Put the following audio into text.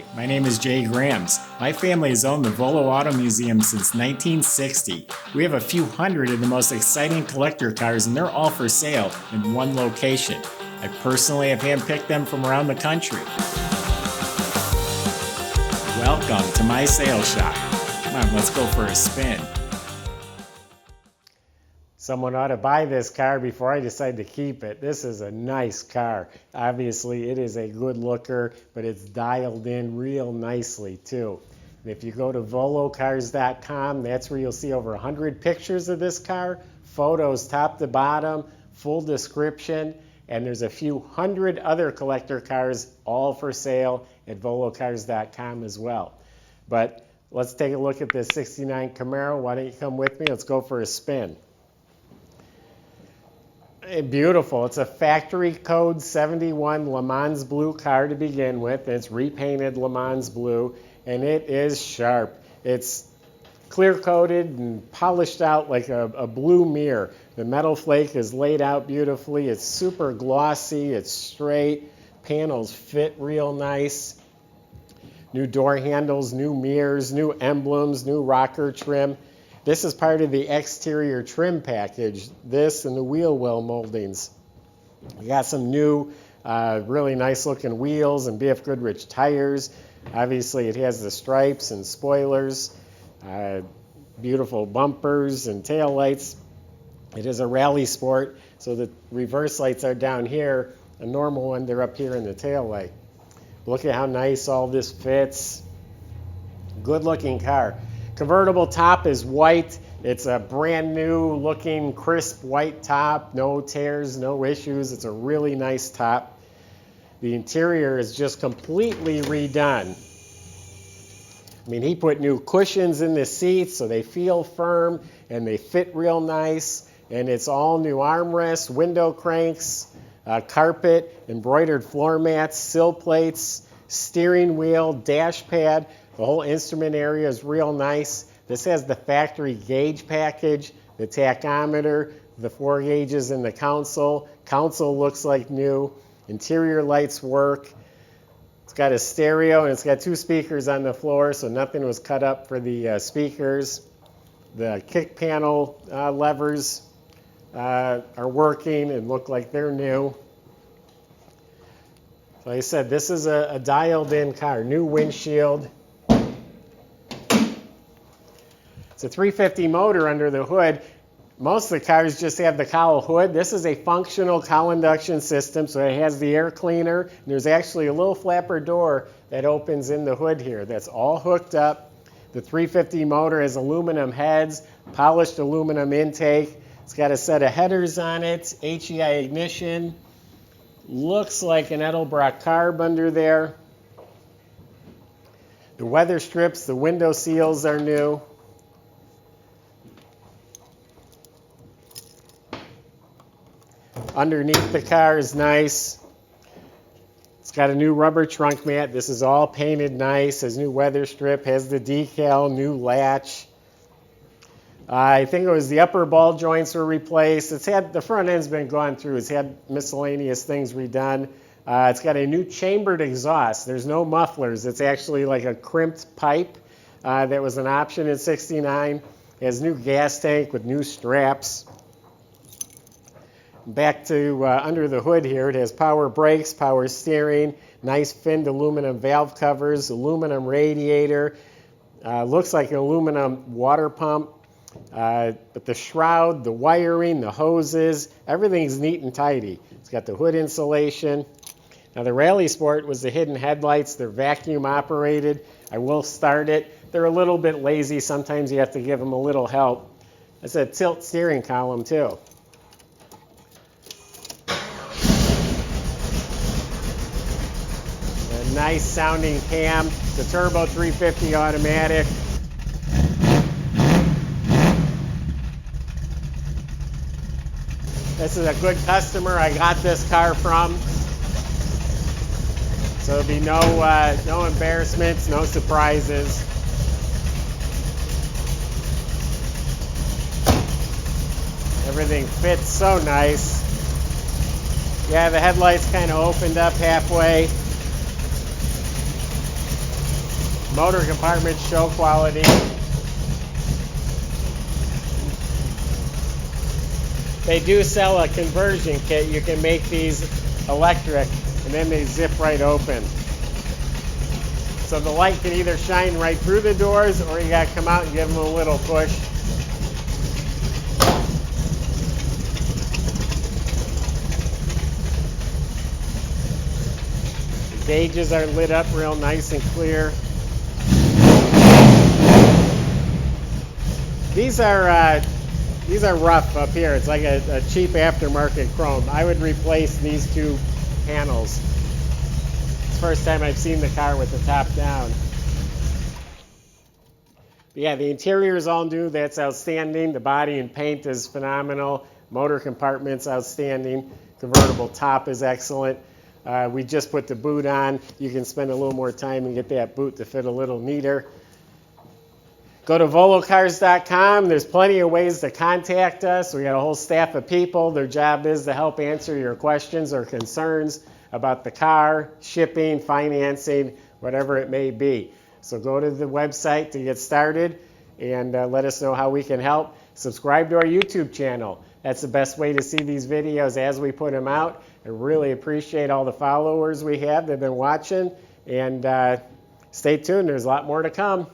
Hi, my name is Jay Grams. My family has owned the Volo Auto Museum since 1960. We have a few hundred of the most exciting collector cars, and they're all for sale in one location. I personally have handpicked them from around the country. Welcome to my sales shop. Come on, let's go for a spin. Someone ought to buy this car before I decide to keep it. This is a nice car. Obviously, it is a good looker, but it's dialed in real nicely too. And if you go to volocars.com, that's where you'll see over 100 pictures of this car, photos top to bottom, full description, and there's a few hundred other collector cars all for sale at volocars.com as well. But let's take a look at this 69 Camaro. Why don't you come with me? Let's go for a spin. Beautiful. It's a factory code 71 LeMans blue car to begin with. It's repainted LeMans blue, and it is sharp. It's clear coated and polished out like a blue mirror. The metal flake is laid out beautifully. It's super glossy. It's straight. Panels fit real nice. New door handles, new mirrors, new emblems, new rocker trim. This is part of the exterior trim package, this and the wheel well moldings. We got some new, really nice looking wheels and BF Goodrich tires. Obviously it has the stripes and spoilers, beautiful bumpers and tail lights. It is a rally sport, so the reverse lights are down here. A normal one, they're up here in the tail light. Look at how nice all this fits. Good looking car. Convertible top is white. It's a brand new looking crisp white top. No tears, no issues. It's a really nice top. The interior is just completely redone. I mean, he put new cushions in the seats so they feel firm and they fit real nice. And it's all new armrests, window cranks, carpet, embroidered floor mats, sill plates, steering wheel, dash pad. The whole instrument area is real nice. This has the factory gauge package, the tachometer, the 4 gauges in the console. Console looks like new. Interior lights work. It's got a stereo and it's got 2 speakers on the floor, so nothing was cut up for the speakers. The kick panel levers are working and look like they're new. Like I said, this is a dialed in car. New windshield. It's a 350 motor under the hood. Most of the cars just have the cowl hood. This is a functional cowl induction system, so it has the air cleaner. And there's actually a little flapper door that opens in the hood here. That's all hooked up. The 350 motor has aluminum heads, polished aluminum intake. It's got a set of headers on it, HEI ignition. Looks like an Edelbrock carb under there. The weather strips, the window seals are new. Underneath the car is nice. It's got a new rubber trunk mat. This is all painted nice. Has new weather strip, has the decal, new latch. I think it was the upper ball joints were replaced. It's had, the front end's been gone through. It's had miscellaneous things redone. It's got a new chambered exhaust. There's no mufflers. It's actually like a crimped pipe that was an option in 69. It has new gas tank with new straps. Back to under the hood here, it has power brakes, power steering, nice finned aluminum valve covers, aluminum radiator, looks like an aluminum water pump, but the shroud, the wiring, the hoses, everything's neat and tidy. It's got the hood insulation. Now the Rally Sport was the hidden headlights. They're vacuum operated. I will start it. They're a little bit lazy. Sometimes you have to give them a little help. It's a tilt steering column too. Nice sounding cam. The turbo 350 automatic. This is a good customer I got this car from. So there'll be no embarrassments, no surprises. Everything fits so nice. Yeah, the headlights kind of opened up halfway. Motor compartments show quality. They do sell a conversion kit. You can make these electric and then they zip right open. So the light can either shine right through the doors or you gotta come out and give them a little push. The gauges are lit up real nice and clear. These are rough up here. It's like a cheap aftermarket chrome. I would replace these two panels. It's the first time I've seen the car with the top down. But yeah, the interior is all new. That's outstanding. The body and paint is phenomenal. Motor compartment's outstanding. Convertible top is excellent. We just put the boot on. You can spend a little more time and get that boot to fit a little neater. Go to volocars.com. There's plenty of ways to contact us. We got a whole staff of people. Their job is to help answer your questions or concerns about the car, shipping, financing, whatever it may be. So go to the website to get started and let us know how we can help. Subscribe to our YouTube channel. That's the best way to see these videos as we put them out. I really appreciate all the followers we have that have been watching. And stay tuned. There's a lot more to come.